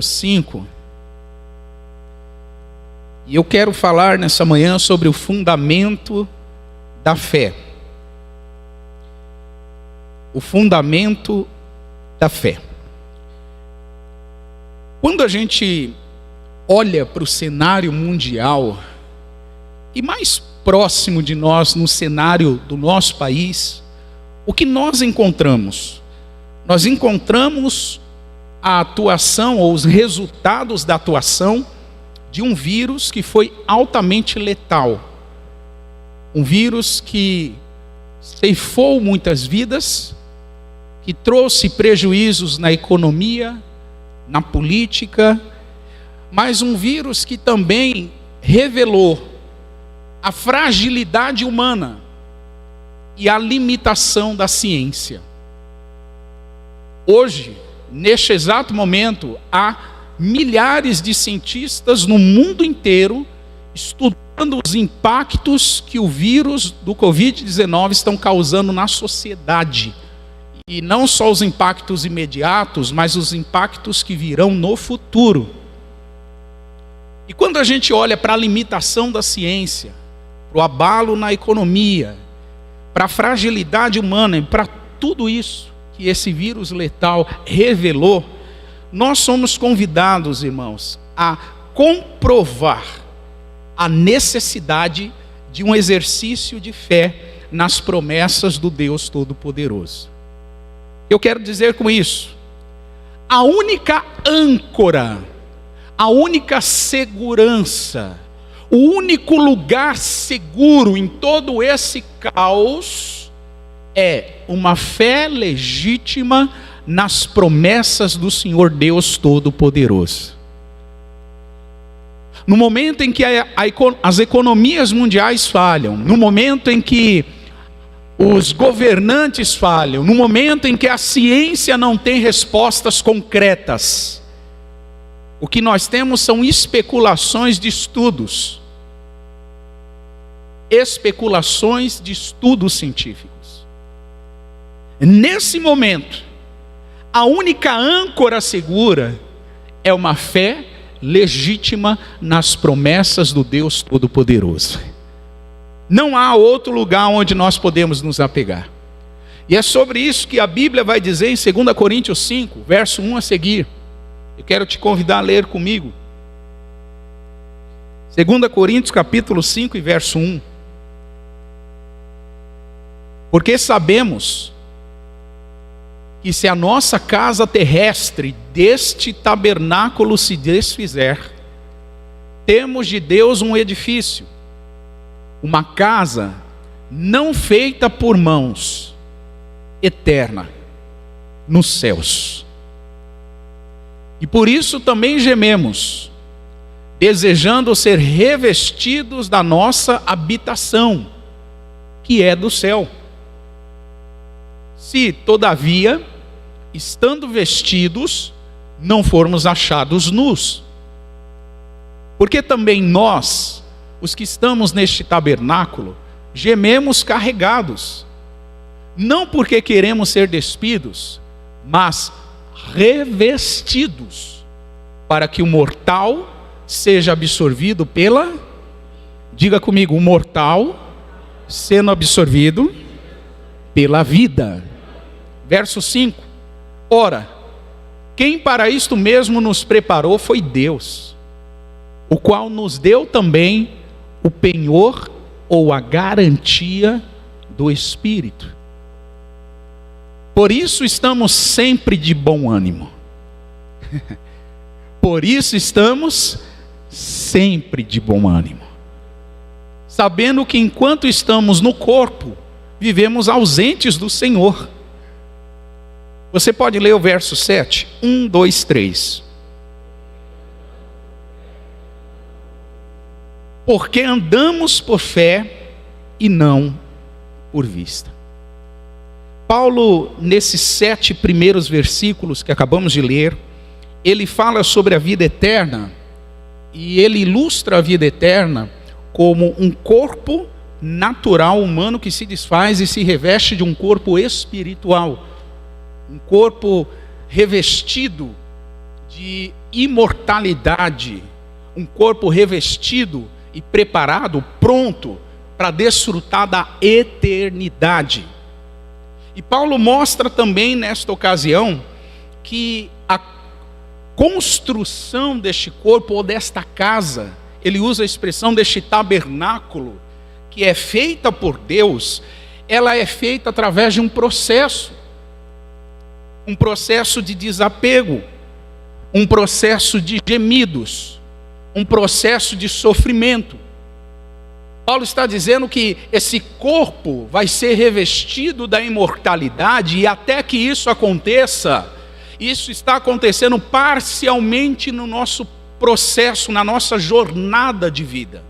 5. E eu quero falar nessa manhã sobre o fundamento da fé. O fundamento da fé. Quando a gente olha para o cenário mundial, e mais próximo de nós, no cenário do nosso país, o que nós encontramos? Nós encontramos a atuação ou os resultados da atuação de um vírus que foi altamente letal. Um vírus que ceifou muitas vidas, que trouxe prejuízos na economia, na política, mas um vírus que também revelou a fragilidade humana e a limitação da ciência. Hoje, neste exato momento, há milhares de cientistas no mundo inteiro estudando os impactos que o vírus do Covid-19 estão causando na sociedade. E não só os impactos imediatos, mas os impactos que virão no futuro. E quando a gente olha para a limitação da ciência, para o abalo na economia, para a fragilidade humana e para tudo isso que esse vírus letal revelou, nós somos convidados, irmãos, a comprovar a necessidade de um exercício de fé nas promessas do Deus Todo-Poderoso. Eu quero dizer com isso, a única âncora, a única segurança, o único lugar seguro em todo esse caos é uma fé legítima nas promessas do Senhor Deus Todo-Poderoso. No momento em que as economias mundiais falham, no momento em que os governantes falham, no momento em que a ciência não tem respostas concretas, o que nós temos são especulações de estudos. Especulações de estudos científicos. Nesse momento, a única âncora segura é uma fé legítima nas promessas do Deus Todo-Poderoso. Não há outro lugar onde nós podemos nos apegar. E é sobre isso que a Bíblia vai dizer em 2 Coríntios 5, verso 1 a seguir. Eu quero te convidar a ler comigo. 2 Coríntios capítulo 5 e verso 1. Porque sabemos que se a nossa casa terrestre deste tabernáculo se desfizer, temos de Deus um edifício, uma casa não feita por mãos, eterna, nos céus. E por isso também gememos, desejando ser revestidos da nossa habitação, que é do céu. Se, todavia, estando vestidos, não formos achados nus. Porque também nós, os que estamos neste tabernáculo, gememos carregados, não porque queremos ser despidos, mas revestidos, para que o mortal seja absorvido pela, diga comigo, o mortal sendo absorvido pela vida. Verso 5. Ora, quem para isto mesmo nos preparou foi Deus, o qual nos deu também o penhor ou a garantia do Espírito. Por isso estamos sempre de bom ânimo. Por isso estamos sempre de bom ânimo. Sabendo que enquanto estamos no corpo, vivemos ausentes do Senhor. Você pode ler o verso 7? 1, 2, 3. Porque andamos por fé e não por vista. Paulo, nesses 7 primeiros versículos que acabamos de ler, ele fala sobre a vida eterna, e ele ilustra a vida eterna como um corpo natural humano que se desfaz e se reveste de um corpo espiritual, um corpo revestido de imortalidade, um corpo revestido e preparado, pronto para desfrutar da eternidade. E Paulo mostra também nesta ocasião que a construção deste corpo ou desta casa, ele usa a expressão deste tabernáculo, que é feita por Deus, ela é feita através de um processo de desapego, um processo de gemidos, um processo de sofrimento. Paulo está dizendo que esse corpo vai ser revestido da imortalidade, e até que isso aconteça, isso está acontecendo parcialmente no nosso processo, na nossa jornada de vida.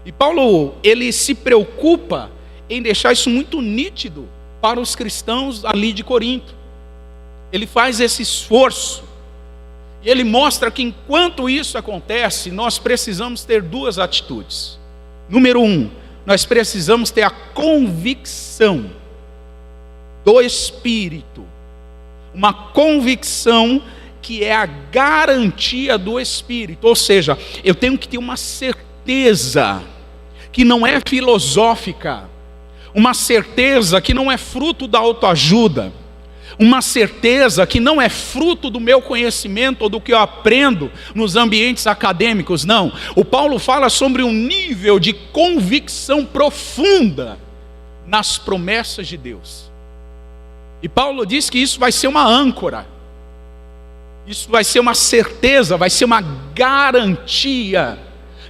E Paulo, ele se preocupa em deixar isso muito nítido para os cristãos ali de Corinto. Ele faz esse esforço, e ele mostra que enquanto isso acontece, nós precisamos ter duas atitudes. Número 1, nós precisamos ter a convicção do Espírito, uma convicção que é a garantia do Espírito, ou seja, eu tenho que ter uma certeza que não é filosófica, uma certeza que não é fruto da autoajuda, uma certeza que não é fruto do meu conhecimento ou do que eu aprendo nos ambientes acadêmicos, não. O Paulo fala sobre um nível de convicção profunda nas promessas de Deus. E Paulo diz que isso vai ser uma âncora, isso vai ser uma certeza, vai ser uma garantia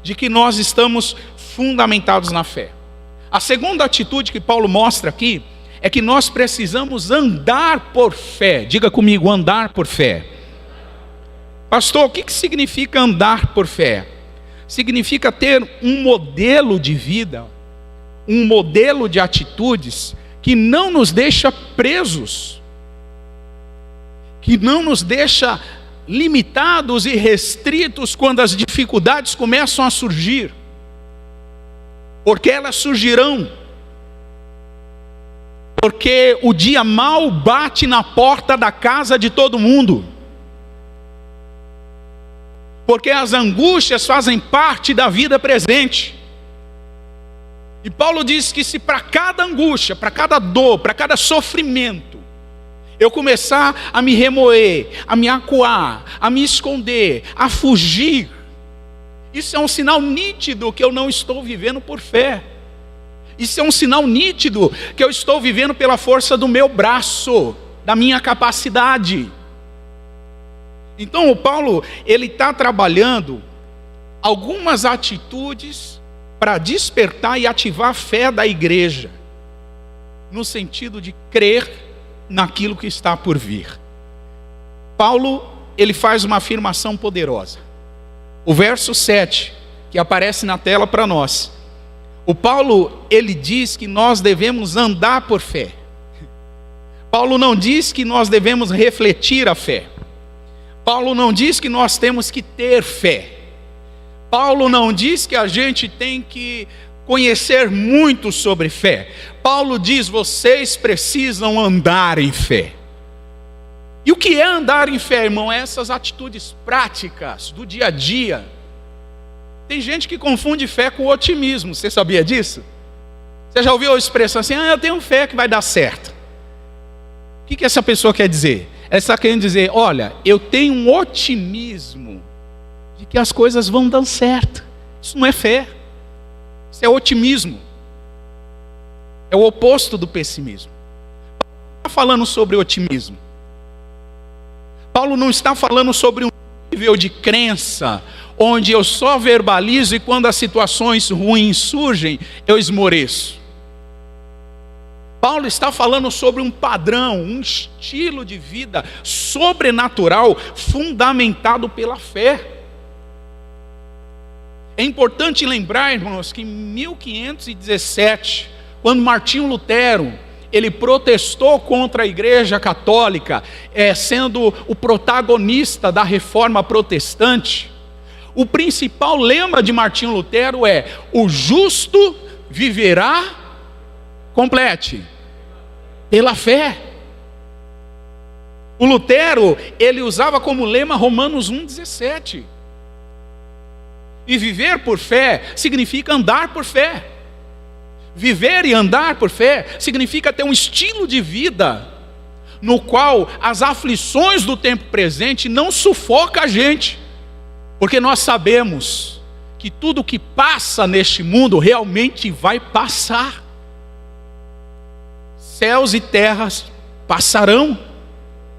de que nós estamos fundamentados na fé. A segunda atitude que Paulo mostra aqui é que nós precisamos andar por fé. Diga comigo, andar por fé. Pastor, o que significa andar por fé? Significa ter um modelo de vida, um modelo de atitudes que não nos deixa presos, que não nos deixa limitados e restritos quando as dificuldades começam a surgir, porque elas surgirão. Porque o dia mau bate na porta da casa de todo mundo. Porque as angústias fazem parte da vida presente. E Paulo diz que se para cada angústia, para cada dor, para cada sofrimento, eu começar a me remoer, a me acuar, a me esconder, a fugir, isso é um sinal nítido que eu não estou vivendo por fé. Isso é um sinal nítido que eu estou vivendo pela força do meu braço, da minha capacidade. Então o Paulo, ele está trabalhando algumas atitudes para despertar e ativar a fé da igreja, no sentido de crer naquilo que está por vir. Paulo, ele faz uma afirmação poderosa. O verso 7, que aparece na tela para nós. O Paulo, ele diz que nós devemos andar por fé. Paulo não diz que nós devemos refletir a fé. Paulo não diz que nós temos que ter fé. Paulo não diz que a gente tem que conhecer muito sobre fé. Paulo diz, vocês precisam andar em fé. E o que é andar em fé, irmão? É essas atitudes práticas do dia a dia. Tem gente que confunde fé com otimismo, você sabia disso? Você já ouviu a expressão assim, eu tenho fé que vai dar certo. O que essa pessoa quer dizer? Ela está querendo dizer, olha, eu tenho um otimismo de que as coisas vão dar certo. Isso não é fé, isso é otimismo. É o oposto do pessimismo. Paulo não está falando sobre otimismo. Paulo não está falando sobre um nível de crença, onde eu só verbalizo e quando as situações ruins surgem, eu esmoreço. Paulo está falando sobre um padrão, um estilo de vida sobrenatural, fundamentado pela fé. É importante lembrar, irmãos, que em 1517, quando Martinho Lutero, ele protestou contra a Igreja Católica, sendo o protagonista da Reforma Protestante, o principal lema de Martinho Lutero é: o justo viverá, complete, pela fé. O Lutero, ele usava como lema Romanos 1,17. E viver por fé significa andar por fé. Viver e andar por fé significa ter um estilo de vida no qual as aflições do tempo presente não sufocam a gente. Porque nós sabemos que tudo que passa neste mundo realmente vai passar. Céus e terras passarão,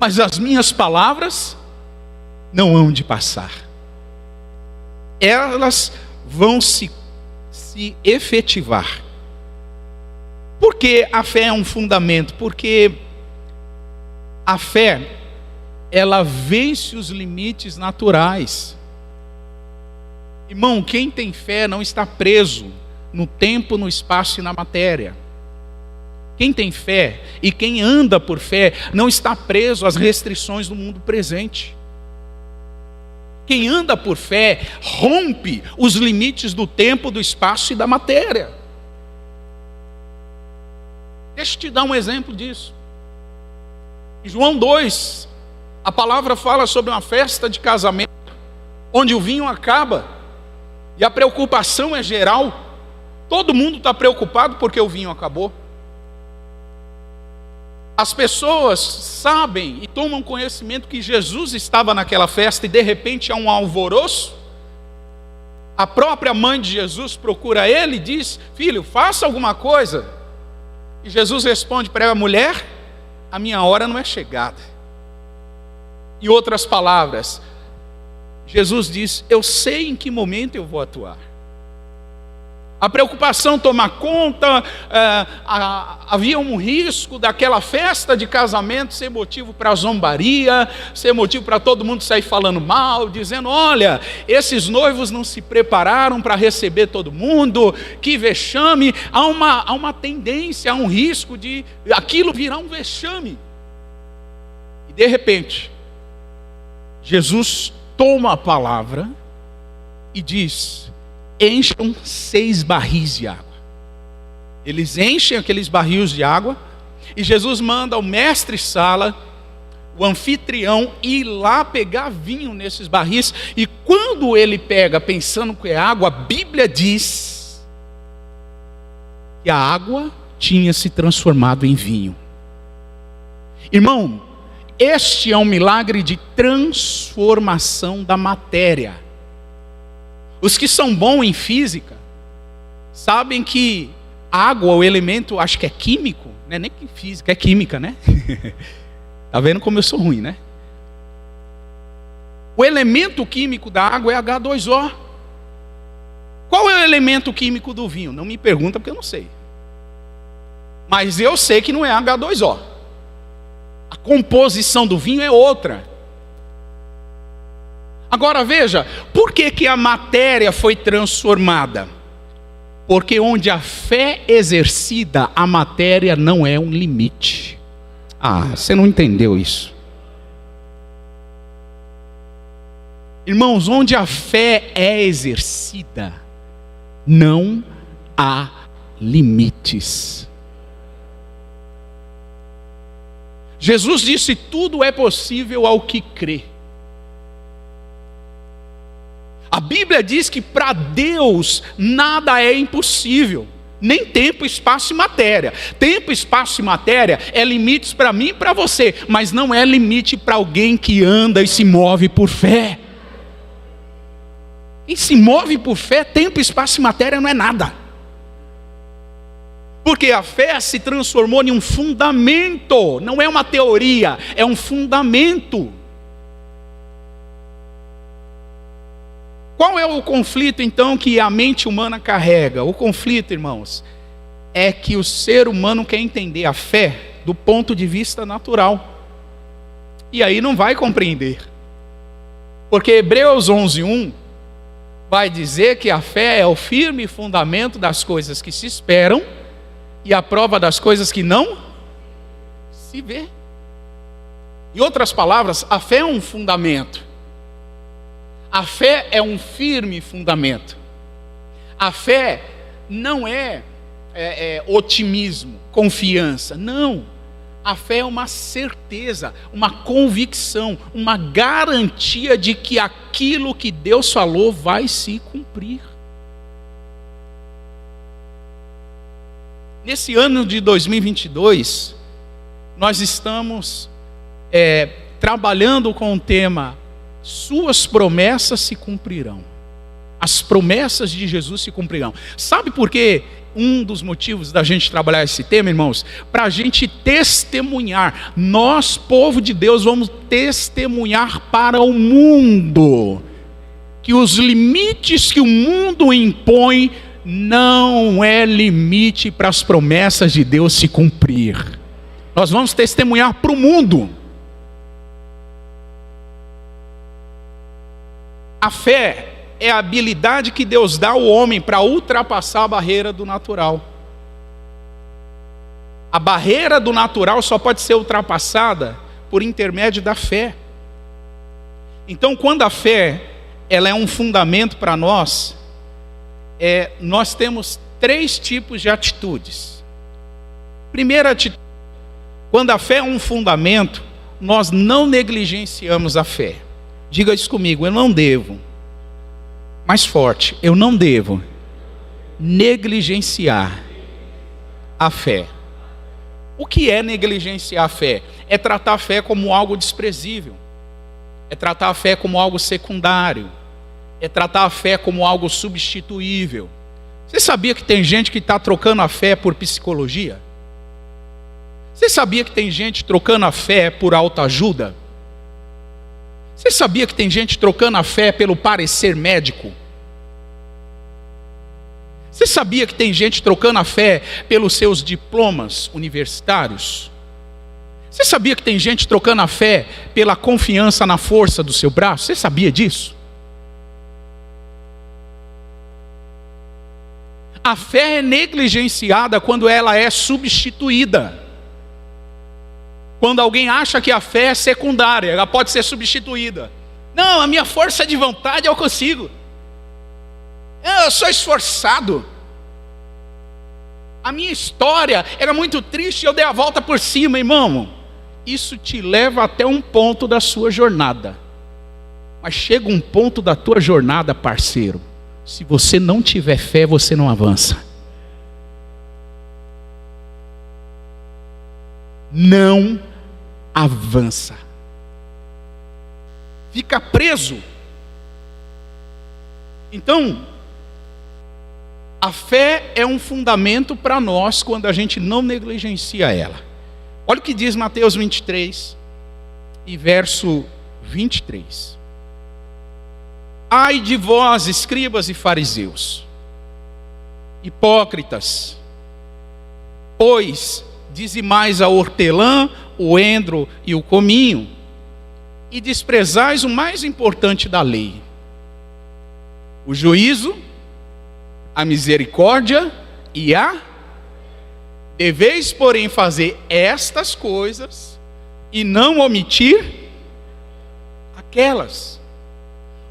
mas as minhas palavras não hão de passar. Elas vão se efetivar. Por que a fé é um fundamento? Porque a fé, ela vence os limites naturais. Irmão, quem tem fé não está preso no tempo, no espaço e na matéria. Quem tem fé e quem anda por fé não está preso às restrições do mundo presente. Quem anda por fé rompe os limites do tempo, do espaço e da matéria. Deixa eu te dar um exemplo disso. Em João 2, a palavra fala sobre uma festa de casamento, onde o vinho acaba, e a preocupação é geral. Todo mundo está preocupado porque o vinho acabou. As pessoas sabem e tomam conhecimento que Jesus estava naquela festa, e de repente há um alvoroço. A própria mãe de Jesus procura ele e diz: filho, faça alguma coisa. E Jesus responde para ela: mulher, a minha hora não é chegada. Em outras palavras, Jesus diz: eu sei em que momento eu vou atuar. A preocupação toma conta, havia um risco daquela festa de casamento ser motivo para zombaria, ser motivo para todo mundo sair falando mal, dizendo: olha, esses noivos não se prepararam para receber todo mundo, que vexame. Há uma tendência, há um risco de aquilo virar um vexame. E de repente, Jesus toma a palavra e diz: encham 6 barris de água. Eles enchem aqueles barris de água, e Jesus manda o mestre-sala, o anfitrião, ir lá pegar vinho nesses barris. E quando ele pega, pensando que é água, a Bíblia diz que a água tinha se transformado em vinho. Irmão, este é um milagre de transformação da matéria. Os que são bons em física sabem que água, o elemento, acho que é químico, não é nem que física, é química, né? Tá vendo como eu sou ruim, né? O elemento químico da água é H2O. Qual é o elemento químico do vinho? Não me pergunta porque eu não sei. Mas eu sei que não é H2O. A composição do vinho é outra. Agora veja, por que a matéria foi transformada? Porque onde a fé exercida, a matéria não é um limite. Você não entendeu isso. Irmãos, onde a fé é exercida, não há limites. Jesus disse: tudo é possível ao que crê. A Bíblia diz que para Deus nada é impossível, nem tempo, espaço e matéria. Tempo, espaço e matéria é limites para mim e para você, mas não é limite para alguém que anda e se move por fé. Quem se move por fé, tempo, espaço e matéria não é nada. Porque a fé se transformou em um fundamento, não é uma teoria, é um fundamento. Qual é o conflito, então, que a mente humana carrega? O conflito, irmãos, é que o ser humano quer entender a fé do ponto de vista natural. E aí não vai compreender. Porque Hebreus 11:1 vai dizer que a fé é o firme fundamento das coisas que se esperam e a prova das coisas que não se vê. Em outras palavras, a fé é um fundamento. A fé é um firme fundamento. A fé não é otimismo, confiança. Não. A fé é uma certeza, uma convicção, uma garantia de que aquilo que Deus falou vai se cumprir. Nesse ano de 2022, nós estamos trabalhando com o tema Suas promessas se cumprirão. As promessas de Jesus se cumprirão. Sabe por quê? Um dos motivos da gente trabalhar esse tema, irmãos, para a gente testemunhar. Nós, povo de Deus, vamos testemunhar para o mundo que os limites que o mundo impõe não é limite para as promessas de Deus se cumprir. Nós vamos testemunhar para o mundo. A fé é a habilidade que Deus dá ao homem para ultrapassar a barreira do natural. A barreira do natural só pode ser ultrapassada por intermédio da fé. Então, quando a fé ela é um fundamento para nós, nós temos 3 tipos de atitudes. Primeira atitude, quando a fé é um fundamento, nós não negligenciamos a fé. Diga isso comigo, eu não devo. Mais forte, eu não devo negligenciar a fé. O que é negligenciar a fé? É tratar a fé como algo desprezível. É tratar a fé como algo secundário. É tratar a fé como algo substituível. Você sabia que tem gente que está trocando a fé por psicologia? Você sabia que tem gente trocando a fé por autoajuda? Você sabia que tem gente trocando a fé pelo parecer médico? Você sabia que tem gente trocando a fé pelos seus diplomas universitários? Você sabia que tem gente trocando a fé pela confiança na força do seu braço? Você sabia disso? A fé é negligenciada quando ela é substituída. Quando alguém acha que a fé é secundária, ela pode ser substituída. Não, a minha força de vontade eu consigo. Eu sou esforçado. A minha história era muito triste e eu dei a volta por cima, irmão. Isso te leva até um ponto da sua jornada. Mas chega um ponto da tua jornada, parceiro. Se você não tiver fé, você não avança. Não avança. Fica preso. Então, a fé é um fundamento para nós quando a gente não negligencia ela. Olha o que diz Mateus 23 e verso 23. Ai de vós, escribas e fariseus, hipócritas, pois dizimais a hortelã, o endro e o cominho, e desprezais o mais importante da lei, o juízo, a misericórdia e a... Deveis, porém, fazer estas coisas e não omitir aquelas.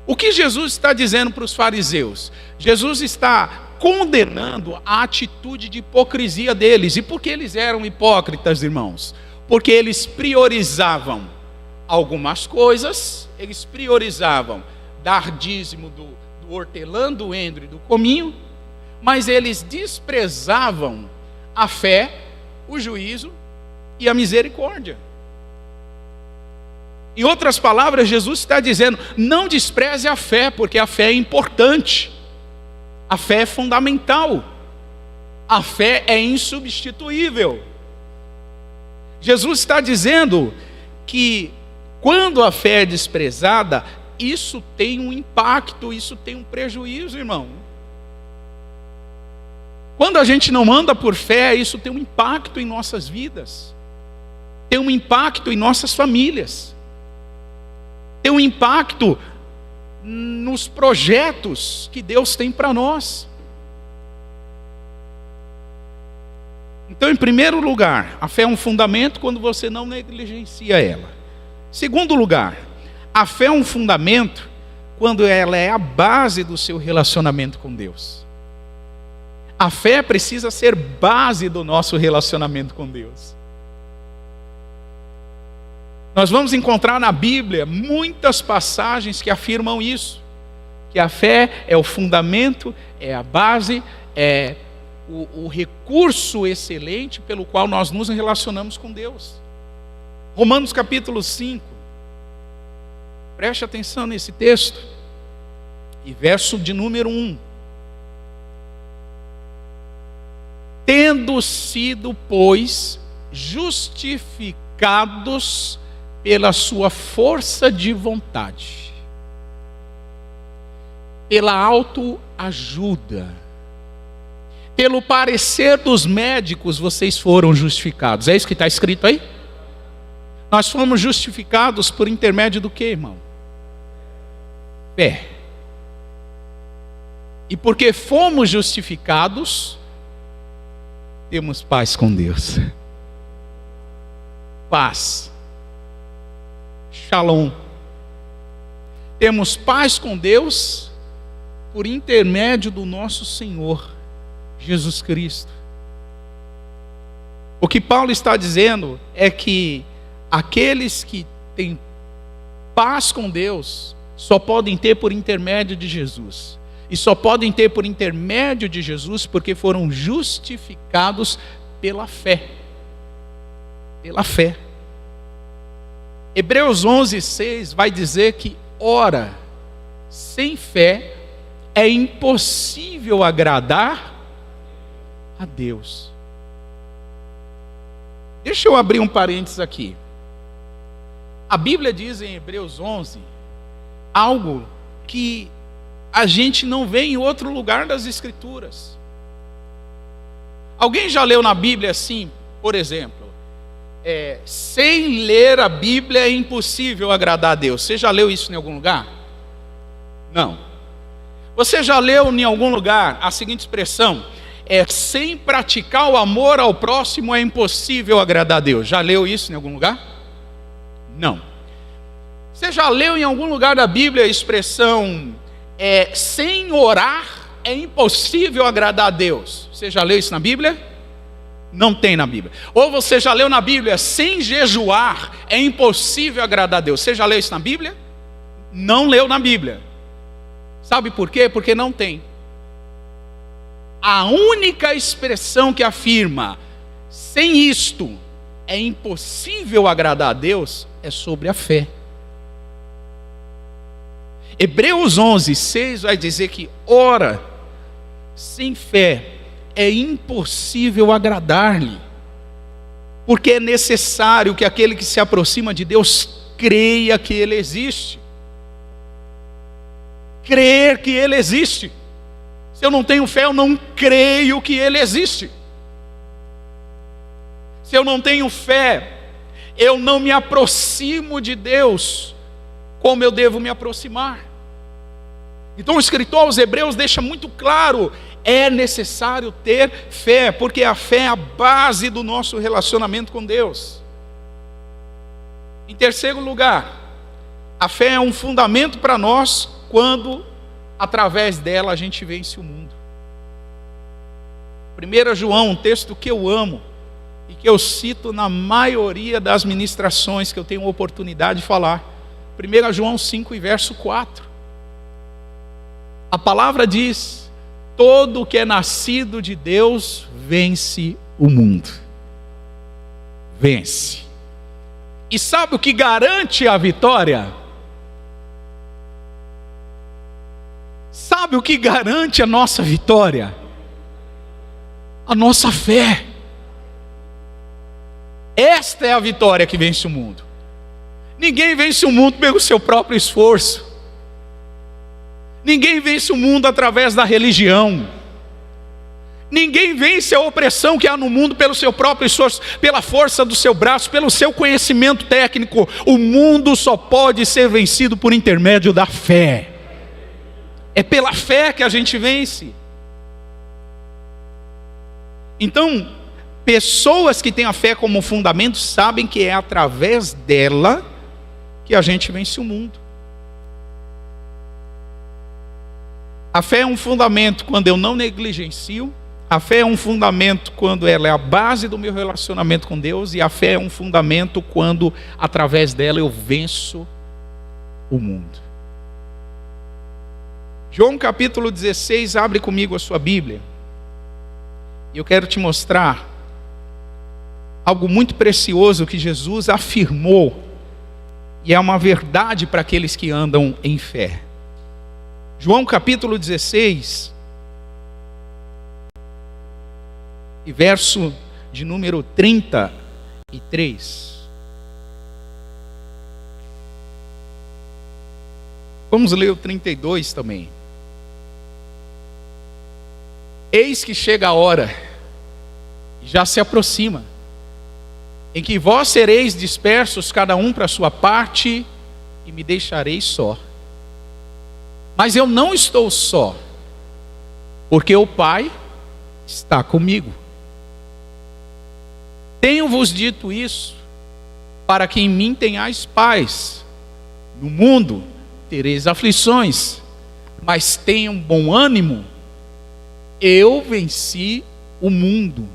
O que Jesus está dizendo para os fariseus? Jesus está condenando a atitude de hipocrisia deles. E por que eles eram hipócritas, irmãos? Porque eles priorizavam algumas coisas, eles priorizavam dar dízimo do hortelã, do endro e do cominho, mas eles desprezavam a fé, o juízo e a misericórdia. Em outras palavras, Jesus está dizendo, não despreze a fé, porque a fé é importante. A fé é fundamental. A fé é insubstituível. Jesus está dizendo que quando a fé é desprezada, isso tem um impacto, isso tem um prejuízo, irmão. Quando a gente não anda por fé, isso tem um impacto em nossas vidas. Tem um impacto em nossas famílias. Tem um impacto nos projetos que Deus tem para nós. Então, em primeiro lugar, a fé é um fundamento quando você não negligencia ela. Segundo lugar, a fé é um fundamento quando ela é a base do seu relacionamento com Deus. A fé precisa ser base do nosso relacionamento com Deus. Nós vamos encontrar na Bíblia muitas passagens que afirmam isso, que a fé é o fundamento, é a base, é o recurso excelente pelo qual nós nos relacionamos com Deus. Romanos capítulo 5, preste atenção nesse texto, e verso de número 1. Tendo sido, pois, justificados pela sua força de vontade, pela autoajuda, pelo parecer dos médicos, vocês foram justificados. É isso que está escrito aí? Nós fomos justificados por intermédio do que, irmão? Fé. E porque fomos justificados, temos paz com Deus. Paz. Shalom. Temos paz com Deus por intermédio do nosso Senhor Jesus Cristo. O que Paulo está dizendo é que aqueles que têm paz com Deus só podem ter por intermédio de Jesus. E só podem ter por intermédio de Jesus porque foram justificados pela fé. Pela fé. Hebreus 11:6 vai dizer que, ora, sem fé é impossível agradar a Deus. Deixa eu abrir um parênteses aqui. A Bíblia diz em Hebreus 11 algo que a gente não vê em outro lugar das Escrituras. Alguém já leu na Bíblia assim, por exemplo, sem ler a Bíblia é impossível agradar a Deus? Você já leu isso em algum lugar? Não. Você já leu em algum lugar a seguinte expressão: sem praticar o amor ao próximo é impossível agradar a Deus? Já leu isso em algum lugar? Não. Você já leu em algum lugar da Bíblia a expressão sem orar é impossível agradar a Deus? Você já leu isso na Bíblia? Não tem na Bíblia. Ou você já leu na Bíblia, sem jejuar é impossível agradar a Deus? Você já leu isso na Bíblia? Não leu na Bíblia. Sabe por quê? Porque não tem. A única expressão que afirma sem isto é impossível agradar a Deus é sobre a fé. Hebreus 11:6 vai dizer que, ora, sem fé é impossível agradar-lhe, porque é necessário que aquele que se aproxima de Deus creia que Ele existe. Crer que Ele existe. Se eu não tenho fé, eu não creio que Ele existe. Se eu não tenho fé, eu não me aproximo de Deus como eu devo me aproximar. Então o escritor aos Hebreus deixa muito claro: é necessário ter fé, porque a fé é a base do nosso relacionamento com Deus. Em terceiro lugar, a fé é um fundamento para nós quando, através dela, a gente vence o mundo. 1 João, um texto que eu amo e que eu cito na maioria das ministrações que eu tenho oportunidade de falar. 1 João 5 e verso 4. A palavra diz: todo que é nascido de Deus vence o mundo. Vence. E sabe o que garante a vitória? Sabe o que garante a nossa vitória? A nossa fé. Esta é a vitória que vence o mundo. Ninguém vence o mundo pelo seu próprio esforço. Ninguém vence o mundo através da religião. Ninguém vence a opressão que há no mundo pelo seu próprio esforço, pela força do seu braço, pelo seu conhecimento técnico. O mundo só pode ser vencido por intermédio da fé. É pela fé que a gente vence. Então, pessoas que têm a fé como fundamento sabem que é através dela que a gente vence o mundo. A fé é um fundamento quando eu não negligencio A fé é um fundamento quando ela é a base do meu relacionamento com Deus, e a fé é um fundamento quando, através dela, eu venço o mundo. João capítulo 16, abre comigo a sua Bíblia. E eu quero te mostrar algo muito precioso que Jesus afirmou, e é uma verdade para aqueles que andam em fé. João capítulo 16, e verso de número 33. Vamos ler o 32 também. Eis que chega a hora, já se aproxima, em que vós sereis dispersos, cada um para a sua parte, e me deixareis só. Mas eu não estou só, porque o Pai está comigo. Tenho-vos dito isso, para que em mim tenhais paz. No mundo tereis aflições, mas tenham bom ânimo, eu venci o mundo.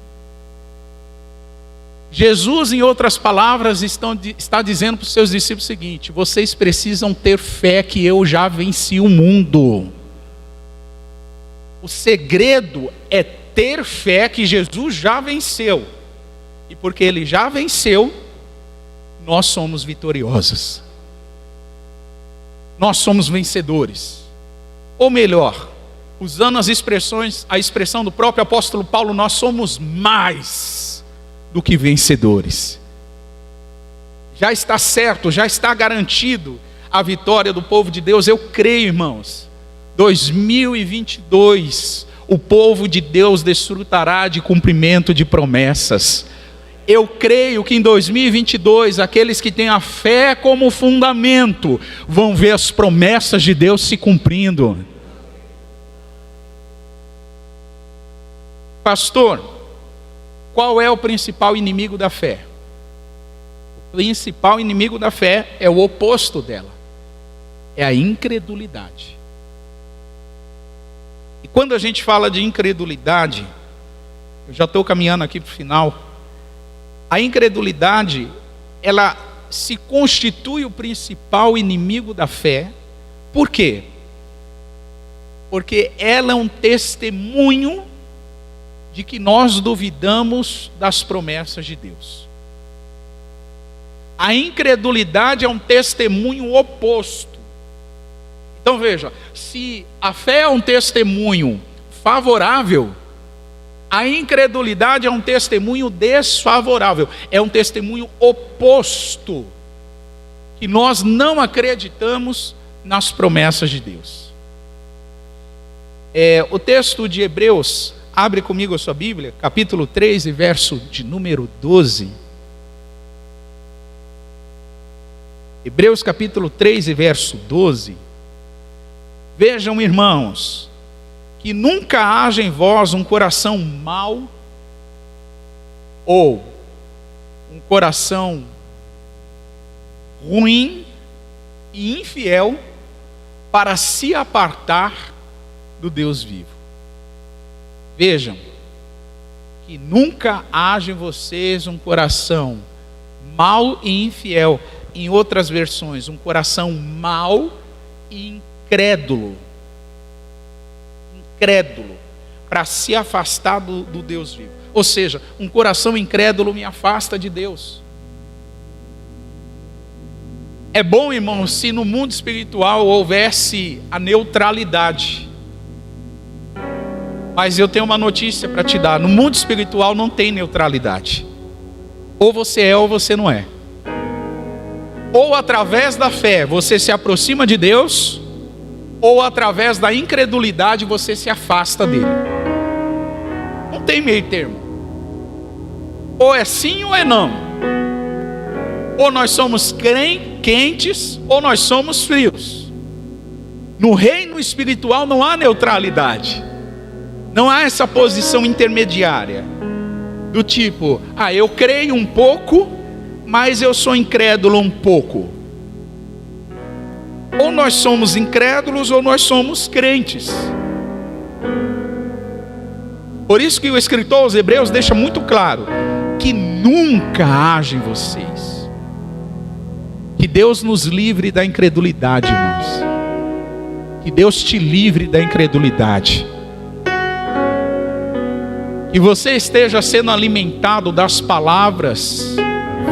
Jesus, em outras palavras, está dizendo para os seus discípulos o seguinte: vocês precisam ter fé que eu já venci o mundo. O segredo é ter fé que Jesus já venceu. E porque Ele já venceu, nós somos vitoriosos. Nós somos vencedores. Ou melhor, usando a expressão do próprio apóstolo Paulo, nós somos mais do que vencedores. Já está certo, já está garantido a vitória do povo de Deus. Eu creio, irmãos, 2022, o povo de Deus desfrutará de cumprimento de promessas. Eu creio que em 2022, aqueles que têm a fé como fundamento, vão ver as promessas de Deus se cumprindo. Pastor, qual é o principal inimigo da fé? O principal inimigo da fé é o oposto dela, é a incredulidade. E quando a gente fala de incredulidade, eu já estou caminhando aqui para o final. A incredulidade, ela se constitui o principal inimigo da fé. Por quê? Porque ela é um testemunho de que nós duvidamos das promessas de Deus. A incredulidade é um testemunho oposto. Então veja, se a fé é um testemunho favorável, a incredulidade é um testemunho desfavorável, é um testemunho oposto, que nós não acreditamos nas promessas de Deus. O texto de Hebreus, abre comigo a sua Bíblia, capítulo 3 e verso de número 12. Hebreus capítulo 3 e verso 12. Vejam, irmãos, que nunca haja em vós um coração mau ou um coração ruim e infiel para se apartar do Deus vivo. Vejam, que nunca haja em vocês um coração mau e infiel. Em outras versões, um coração mau e incrédulo, para se afastar do Deus vivo. Ou seja, um coração incrédulo me afasta de Deus. É bom, irmão, se no mundo espiritual houvesse a neutralidade. Mas eu tenho uma notícia para te dar: no mundo espiritual não tem neutralidade. Ou você é ou você não é. Ou através da fé você se aproxima de Deus, ou através da incredulidade você se afasta dele. Não tem meio termo. Ou é sim ou é não. Ou nós somos quentes ou nós somos frios. No reino espiritual não há neutralidade. Não há essa posição intermediária, do tipo, eu creio um pouco, mas eu sou incrédulo um pouco. Ou nós somos incrédulos ou nós somos crentes. Por isso que o escritor aos Hebreus deixa muito claro que nunca haja em vocês. Que Deus nos livre da incredulidade, irmãos. Que Deus te livre da incredulidade. Que você esteja sendo alimentado das palavras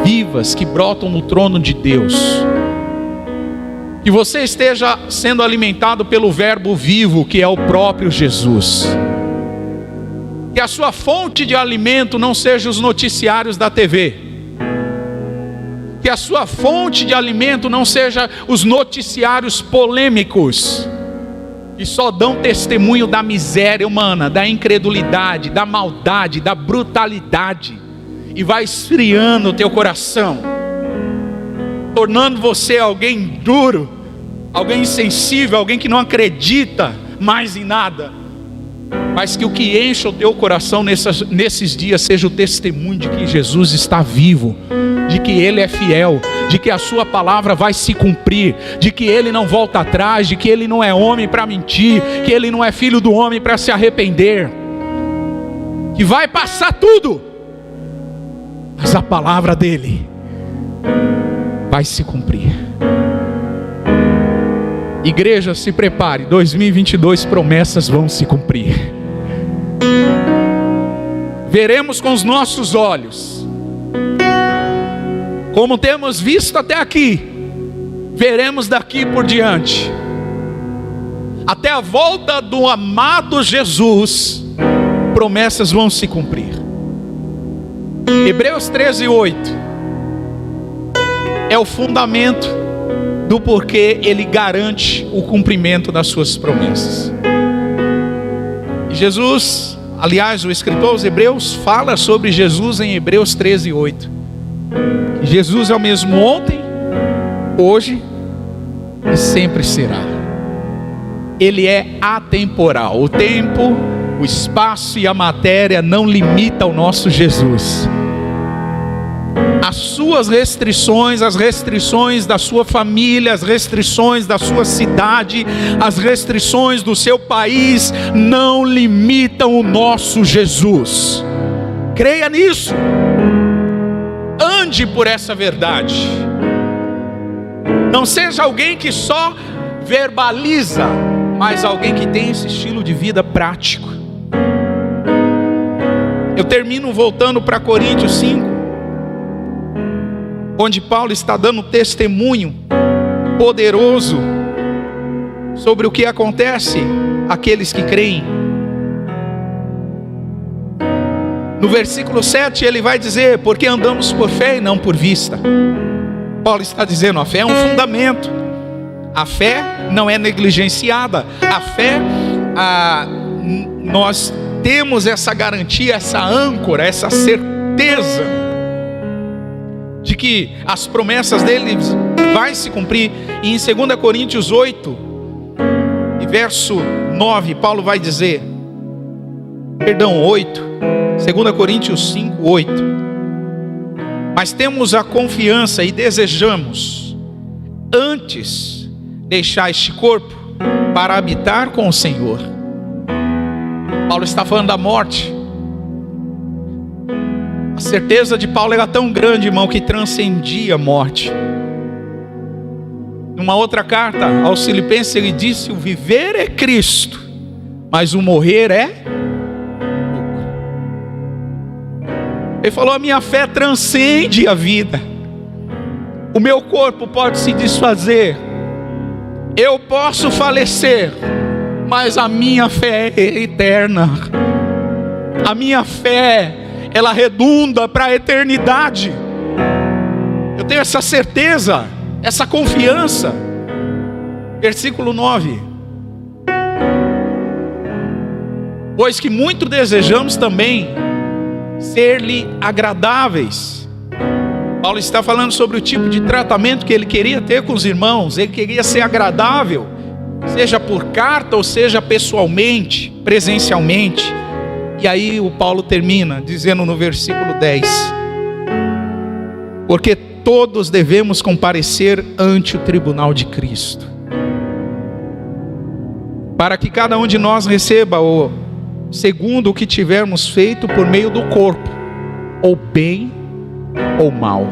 vivas que brotam no trono de Deus. Que você esteja sendo alimentado pelo verbo vivo, que é o próprio Jesus. Que a sua fonte de alimento não seja os noticiários da TV. Que a sua fonte de alimento não seja os noticiários polêmicos, que só dão testemunho da miséria humana, da incredulidade, da maldade, da brutalidade, e vai esfriando o teu coração, tornando você alguém duro, alguém insensível, alguém que não acredita mais em nada. Mas que o que enche o teu coração nesses dias seja o testemunho de que Jesus está vivo, de que Ele é fiel, de que a sua palavra vai se cumprir, de que Ele não volta atrás, de que Ele não é homem para mentir, que Ele não é filho do homem para se arrepender, que vai passar tudo, mas a palavra dEle vai se cumprir. Igreja, se prepare, 2022 promessas vão se cumprir. Veremos com os nossos olhos, como temos visto até aqui, veremos daqui por diante, até a volta do amado Jesus, promessas vão se cumprir. Hebreus 13:8 é o fundamento do porquê ele garante o cumprimento das suas promessas. E Jesus, aliás, o escritor aos Hebreus fala sobre Jesus em Hebreus 13:8. Que Jesus é o mesmo ontem, hoje e sempre será. Ele é atemporal. O tempo, o espaço e a matéria não limitam o nosso Jesus. As suas restrições, as restrições da sua família, as restrições da sua cidade, as restrições do seu país não limitam o nosso Jesus. Creia nisso. Ande por essa verdade. Não seja alguém que só verbaliza, mas alguém que tem esse estilo de vida prático. Eu termino voltando para Coríntios 5. Onde Paulo está dando testemunho poderoso sobre o que acontece àqueles que creem. No versículo 7 ele vai dizer: porque andamos por fé e não por vista. Paulo está dizendo, a fé é um fundamento. A fé não é negligenciada. A fé, nós temos essa garantia, essa âncora, essa certeza de que as promessas dele vai se cumprir. E em 2 Coríntios 8 e verso 9, Paulo vai dizer, 2 Coríntios 5, 8: mas temos a confiança e desejamos antes deixar este corpo para habitar com o Senhor. Paulo está falando da morte. A certeza de Paulo era tão grande, irmão, que transcendia a morte. Numa outra carta aos Filipenses ele disse: o viver é Cristo, mas o morrer é lucro. Ele falou: a minha fé transcende a vida. O meu corpo pode se desfazer, eu posso falecer, mas a minha fé é eterna. A minha fé, ela redunda para a eternidade. Eu tenho essa certeza, essa confiança. Versículo 9: pois que muito desejamos também ser-lhe agradáveis. Paulo está falando sobre o tipo de tratamento que ele queria ter com os irmãos. Ele queria ser agradável, seja por carta ou seja pessoalmente, presencialmente. E aí o Paulo termina dizendo no versículo 10: porque todos devemos comparecer ante o tribunal de Cristo, para que cada um de nós receba o segundo o que tivermos feito por meio do corpo, ou bem ou mal.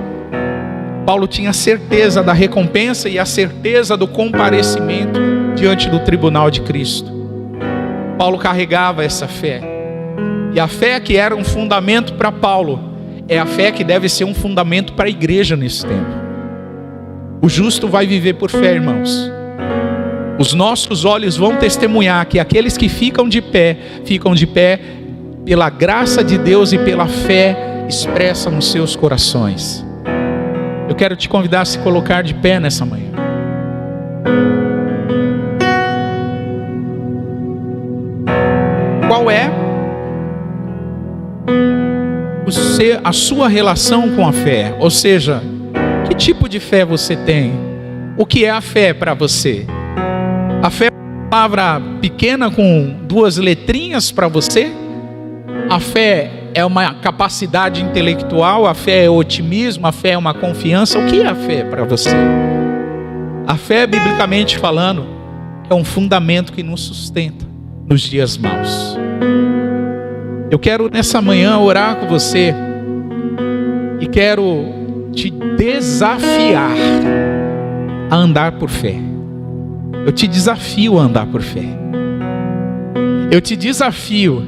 Paulo tinha certeza da recompensa e a certeza do comparecimento diante do tribunal de Cristo. Paulo carregava essa fé. E a fé que era um fundamento para Paulo, é a fé que deve ser um fundamento para a igreja nesse tempo. O justo vai viver por fé, irmãos. Os nossos olhos vão testemunhar que aqueles que ficam de pé pela graça de Deus e pela fé expressa nos seus corações. Eu quero te convidar a se colocar de pé nessa manhã. Qual é a sua relação com a fé? Ou seja, que tipo de fé você tem? O que é a fé para você? A fé é uma palavra pequena com 2 letrinhas para você? A fé é uma capacidade intelectual? A fé é otimismo? A fé é uma confiança? O que é a fé para você? A fé, biblicamente falando, é um fundamento que nos sustenta nos dias maus. Eu quero nessa manhã orar com você e quero te desafiar a andar por fé. Eu te desafio a andar por fé. Eu te desafio,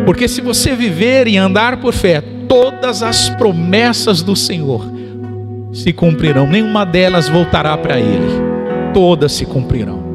porque se você viver e andar por fé, todas as promessas do Senhor se cumprirão. Nenhuma delas voltará para Ele. Todas se cumprirão.